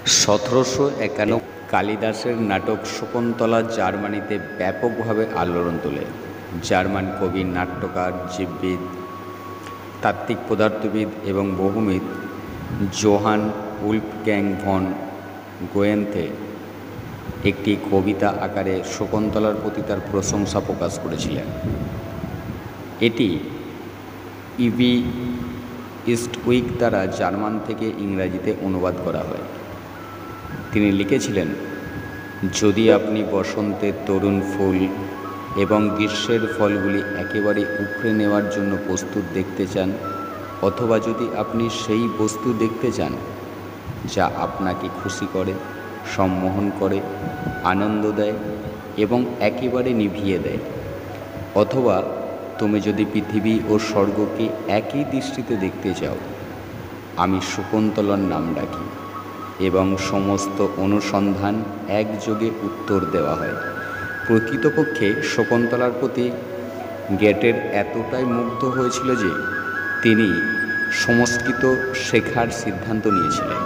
1751 কালিদাসের নাটক শকুন্তলা জার্মানিতে ব্যাপকভাবে আলোড়ন তোলে। জার্মান কবি, নাট্যকার, জীববিদ, তাত্ত্বিক পদার্থবিদ এবং বহুবিদ জোহান উলফগ্যাং ভন গোয়েনথে একটি কবিতা আকারে শকুন্তলার প্রতি তার প্রশংসা প্রকাশ করেছিলেন। এটি ইভি ইস্টউইক দ্বারা জার্মান থেকে ইংরাজিতে অনুবাদ করা হয়। তিনি লিখেছিলেন, যদি আপনি বসন্তের তরুণ ফুল এবং গ্রীষ্মের ফলগুলি একেবারে উপড়ে নেওয়ার জন্য প্রস্তুত দেখতে চান, অথবা যদি আপনি সেই বস্তু দেখতে চান যা আপনাকে খুশি করে, সম্মোহন করে, আনন্দ দেয় এবং একেবারে নিভিয়ে দেয়, অথবা তুমি যদি পৃথিবী ও স্বর্গকে একই দৃষ্টিতে দেখতে চাও, আমি শকুন্তলার নাম ডাকি এবং সমস্ত অনুসন্ধান একযোগে উত্তর দেওয়া হয়। প্রকৃতপক্ষে শকুন্তলার প্রতি গেটের এতটাই মুগ্ধ হয়েছিল যে তিনি সংস্কৃত শেখার সিদ্ধান্ত নিয়েছিলেন।